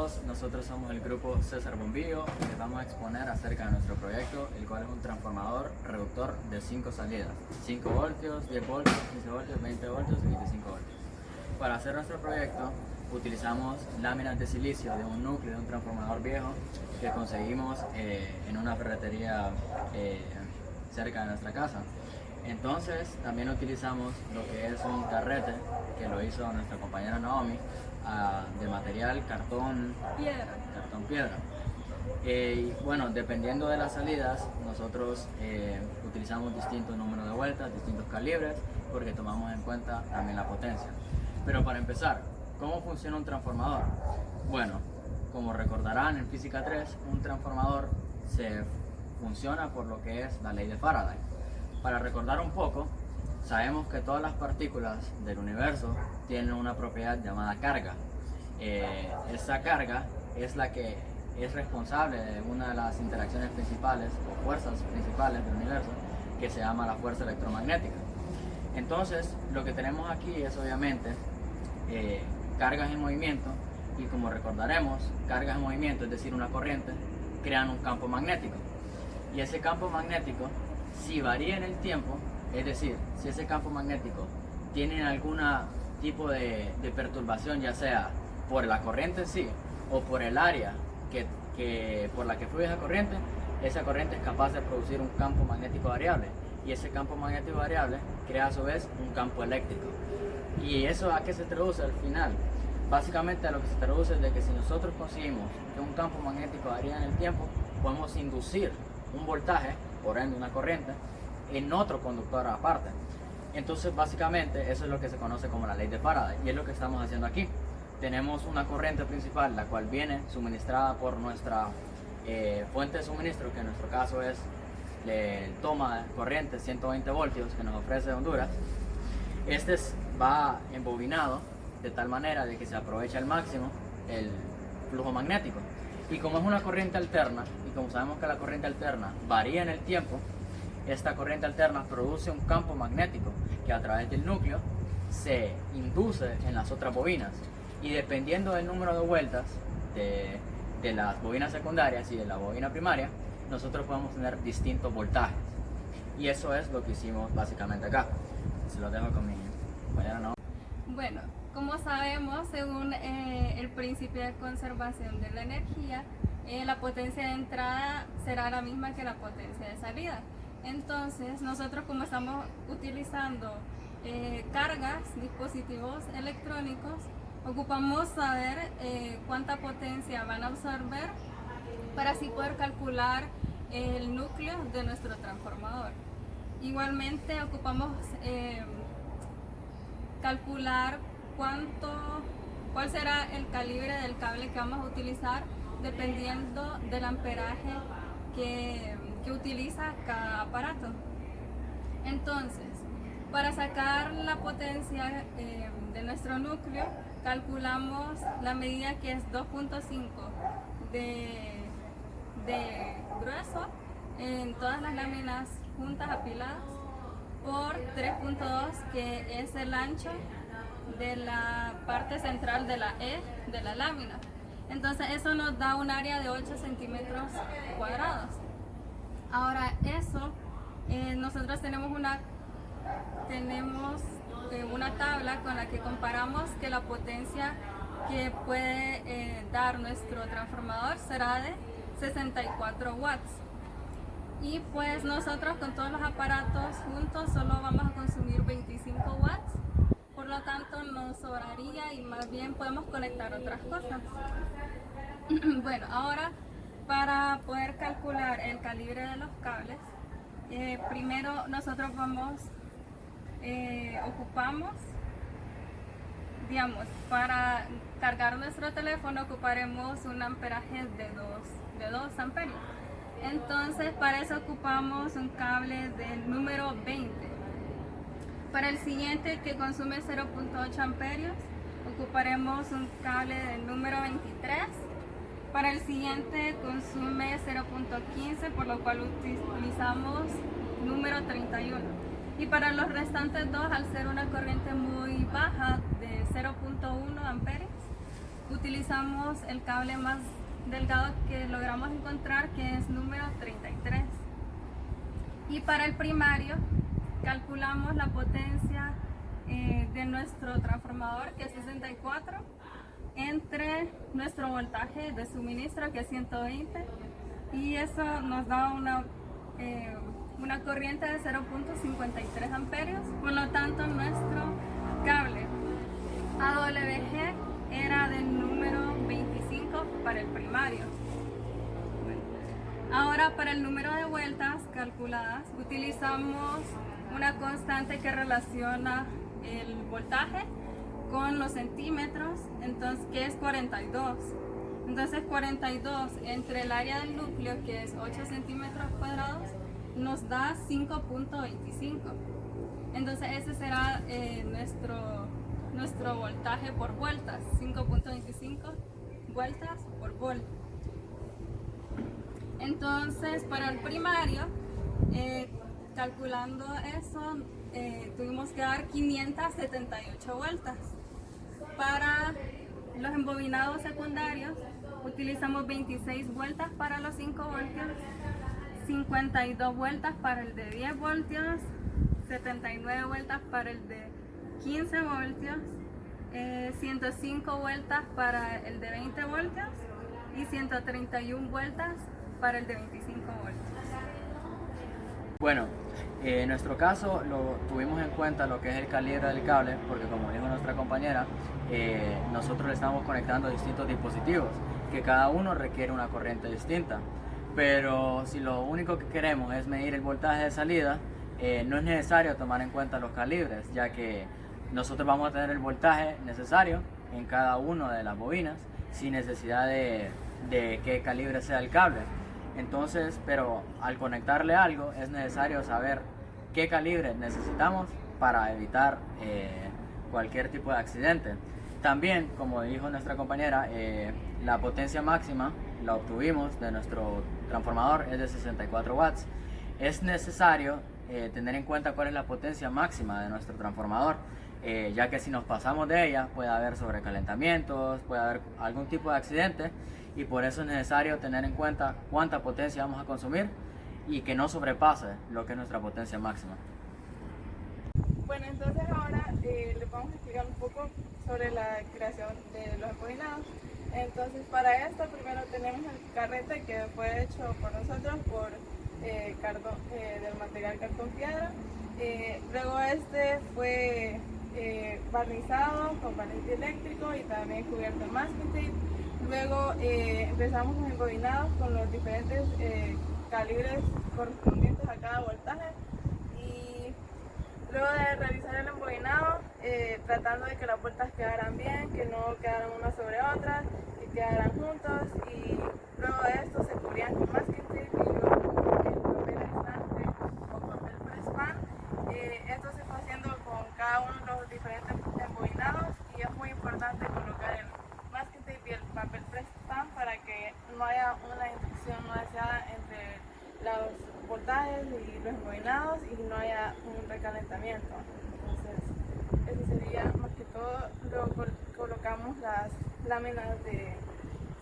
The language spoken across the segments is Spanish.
todos, nosotros somos el grupo César Bombillo y les vamos a exponer acerca de nuestro proyecto, el cual es un transformador reductor de 5 salidas, 5 voltios, 10 voltios, 15 voltios, 20 voltios y 25 voltios. Para hacer nuestro proyecto utilizamos láminas de silicio de un núcleo de un transformador viejo que conseguimos en una ferretería cerca de nuestra casa. Entonces también utilizamos lo que es un carrete que lo hizo nuestra compañera Naomi de material cartón piedra. Y bueno, dependiendo de las salidas, nosotros utilizamos distintos números de vueltas, distintos calibres, porque tomamos en cuenta también la potencia. Pero para empezar, ¿cómo funciona un transformador? Bueno, como recordarán en Física 3, un transformador funciona por lo que es la ley de Faraday. Para recordar un poco, sabemos que todas las partículas del universo tienen una propiedad llamada carga. Esa carga es la que es responsable de una de las interacciones principales o fuerzas principales del universo, que se llama la fuerza electromagnética. Entonces, lo que tenemos aquí es obviamente cargas en movimiento, y como recordaremos, cargas en movimiento, es decir, una corriente, crean un campo magnético. Y ese campo magnético, si varía en el tiempo, es decir, si ese campo magnético tiene algún tipo de perturbación, ya sea por la corriente en sí o por el área por la que fluye esa corriente es capaz de producir un campo magnético variable, y ese campo magnético variable crea a su vez un campo eléctrico. ¿Y eso a qué se traduce al final? Básicamente a lo que se traduce es de que si nosotros conseguimos que un campo magnético varíe en el tiempo, podemos inducir un voltaje, por ende una corriente, en otro conductor aparte. Entonces básicamente eso es lo que se conoce como la ley de Faraday, y es lo que estamos haciendo aquí. Tenemos una corriente principal, la cual viene suministrada por nuestra fuente de suministro, que en nuestro caso es el toma de corriente 120 voltios que nos ofrece Honduras. Este va embobinado de tal manera de que se aprovecha al máximo el flujo magnético. Y como es una corriente alterna, y como sabemos que la corriente alterna varía en el tiempo, esta corriente alterna produce un campo magnético que a través del núcleo se induce en las otras bobinas. Y dependiendo del número de vueltas de las bobinas secundarias y de la bobina primaria, nosotros podemos tener distintos voltajes. Y eso es lo que hicimos básicamente acá. Se lo dejo con mi compañera Naomi. Bueno, como sabemos, según el principio de conservación de la energía, la potencia de entrada será la misma que la potencia de salida. Entonces, nosotros como estamos utilizando cargas, dispositivos electrónicos, ocupamos saber cuánta potencia van a absorber para así poder calcular el núcleo de nuestro transformador. Igualmente ocupamos calcular cuál será el calibre del cable que vamos a utilizar dependiendo del amperaje que utiliza cada aparato. Entonces, para sacar la potencia de nuestro núcleo, calculamos la medida que es 2.5 de grueso en todas las láminas juntas apiladas por 3.2, que es el ancho de la parte central de la de la lámina. Entonces eso nos da un área de 8 centímetros cuadrados. Ahora eso, nosotros tenemos una tabla con la que comparamos que la potencia que puede dar nuestro transformador será de 64 watts. Y pues nosotros con todos los aparatos juntos solo vamos a consumir 25 watts, por lo tanto nos sobraría y más bien podemos conectar otras cosas. Bueno, ahora para poder calcular el calibre de los cables, primero nosotros ocupamos, digamos, para cargar nuestro teléfono ocuparemos un amperaje de 2 amperios. Entonces para eso ocupamos un cable del número 20. Para el siguiente, que consume 0.8 amperios, ocuparemos un cable del número 23. Para el siguiente consume 0.15, por lo cual utilizamos número 31. Y para los restantes dos, al ser una corriente muy baja de 0.1 amperios, utilizamos el cable más delgado que logramos encontrar, que es número 33. Y para el primario calculamos la potencia de nuestro transformador, que es 64, entre nuestro voltaje de suministro, que es 120, y eso nos da una corriente de 0.53 amperios. Por lo tanto, nuestro cable AWG era del número 25 para el primario. Ahora, para el número de vueltas calculadas, utilizamos una constante que relaciona el voltaje con los centímetros, entonces, que es 42. Entonces 42 entre el área del núcleo, que es 8 centímetros cuadrados, nos da 5.25. Entonces ese será nuestro voltaje por vueltas, 5.25 vueltas por volt. Entonces para el primario, calculando eso, tuvimos que dar 578 vueltas. Para los embobinados secundarios utilizamos 26 vueltas para los 5 voltios, 52 vueltas para el de 10 voltios, 79 vueltas para el de 15 voltios, 105 vueltas para el de 20 voltios y 131 vueltas para el de 25 voltios. Bueno, en nuestro caso tuvimos en cuenta lo que es el calibre del cable, porque como dijo nuestra compañera, nosotros le estamos conectando distintos dispositivos, que cada uno requiere una corriente distinta. Pero si lo único que queremos es medir el voltaje de salida, no es necesario tomar en cuenta los calibres, ya que nosotros vamos a tener el voltaje necesario en cada una de las bobinas, sin necesidad de qué calibre sea el cable. Entonces, pero al conectarle algo es necesario saber qué calibre necesitamos para evitar cualquier tipo de accidente. También, como dijo nuestra compañera, la potencia máxima la obtuvimos de nuestro transformador, es de 64 watts. Es necesario tener en cuenta cuál es la potencia máxima de nuestro transformador, ya que si nos pasamos de ella puede haber sobrecalentamientos, puede haber algún tipo de accidente, y por eso es necesario tener en cuenta cuánta potencia vamos a consumir y que no sobrepase lo que es nuestra potencia máxima. Bueno, entonces ahora les vamos a explicar un poco sobre la creación de los embobinados. Entonces, para esto primero tenemos el carrete, que fue hecho por nosotros del material cartón piedra. Luego este fue barnizado con barniz eléctrico y también cubierto en masking tape. Luego empezamos los embobinados con los diferentes calibres correspondientes a cada voltaje, y luego de realizar el embobinado, tratando de que las vueltas quedaran bien, que no quedaran unas sobre otras, que quedaran juntos, y luego de esto se cubrían con masking tape y luego con papel aislante o papel press pan. Esto se fue haciendo con cada uno de los diferentes embobinados, y es muy importante colocar el masking tape y el papel press pan para que no haya una inducción no deseada entre los voltajes y los embobinados y no haya un recalentamiento. Entonces, eso sería más que todo. Luego colocamos las láminas de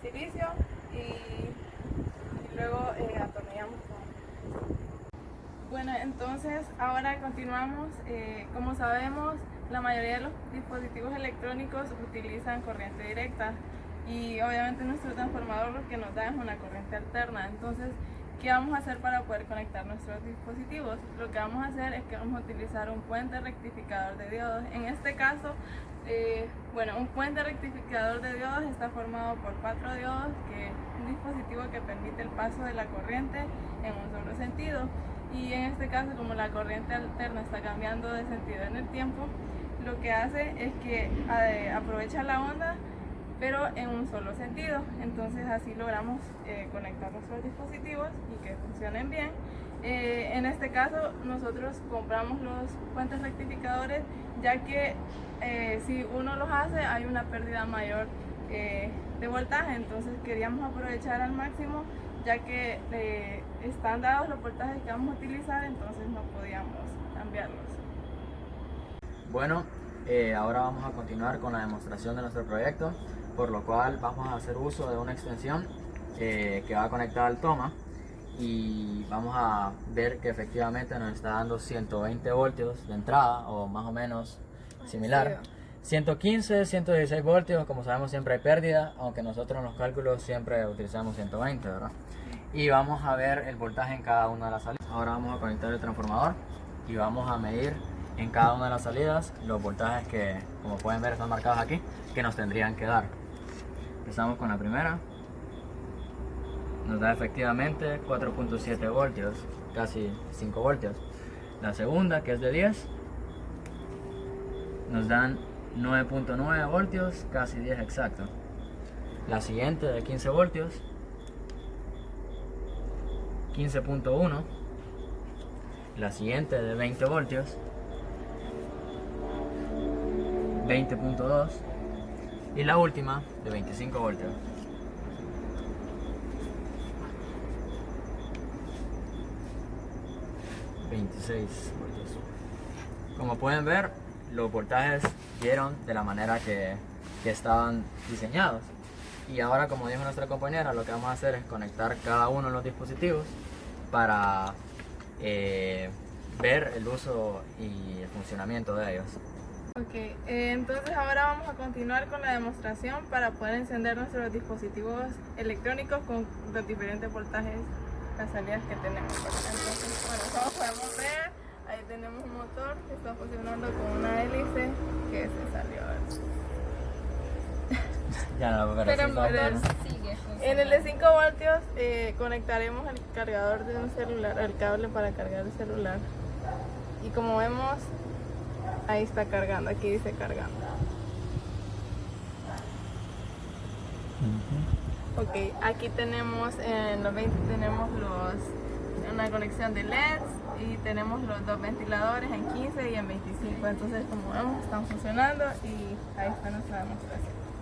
silicio y luego atornillamos todo. Bueno, entonces ahora continuamos. Como sabemos, la mayoría de los dispositivos electrónicos utilizan corriente directa, y obviamente nuestro transformador lo que nos da es una corriente alterna. Entonces, ¿qué vamos a hacer para poder conectar nuestros dispositivos? Lo que vamos a hacer es que vamos a utilizar un puente rectificador de diodos. En este caso, un puente rectificador de diodos está formado por 4 diodos, que es un dispositivo que permite el paso de la corriente en un solo sentido. Y en este caso, como la corriente alterna está cambiando de sentido en el tiempo, lo que hace es que aprovecha la onda, pero en un solo sentido. Entonces así logramos conectar nuestros dispositivos y que funcionen bien. En este caso nosotros compramos los puentes rectificadores, ya que si uno los hace hay una pérdida mayor de voltaje. Entonces queríamos aprovechar al máximo, ya que están dados los voltajes que vamos a utilizar, entonces no podíamos cambiarlos. Bueno, ahora vamos a continuar con la demostración de nuestro proyecto. por lo cual vamos a hacer uso de una extensión que va conectada al toma y vamos a ver que efectivamente nos está dando 120 voltios de entrada o más o menos similar. 115, 116 voltios, como sabemos siempre hay pérdida, aunque nosotros en los cálculos siempre utilizamos 120, ¿verdad? Y vamos a ver el voltaje en cada una de las salidas. Ahora vamos a conectar el transformador y vamos a medir en cada una de las salidas los voltajes que, como pueden ver, están marcados aquí, que nos tendrían que dar. Empezamos con la primera. Nos da efectivamente 4.7 voltios, casi 5 voltios. La segunda, que es de 10, nos dan 9.9 voltios, casi 10 exacto. La siguiente de 15 voltios, 15.1. La siguiente de 20 voltios, 20.2. Y la última de 25 voltios. Como pueden ver, los voltajes dieron de la manera que estaban diseñados. Y ahora, como dijo nuestra compañera, lo que vamos a hacer es conectar cada uno de los dispositivos para ver el uso y el funcionamiento de ellos. Ok, entonces ahora vamos a continuar con la demostración para poder encender nuestros dispositivos electrónicos con los diferentes voltajes, las salidas que tenemos. Entonces, bueno, como podemos ver, ahí tenemos un motor que está funcionando con una hélice que se salió. Ya no, Pero el sí, motor sigue funcionando. En el de 5 voltios conectaremos el cargador de un celular, el cable para cargar el celular. Y como vemos, ahí está cargando, aquí dice cargando. Ok, aquí tenemos en los 20 tenemos una conexión de LEDs y tenemos los dos ventiladores en 15 y en 25. Entonces, como vemos, están funcionando y ahí está nuestra demostración.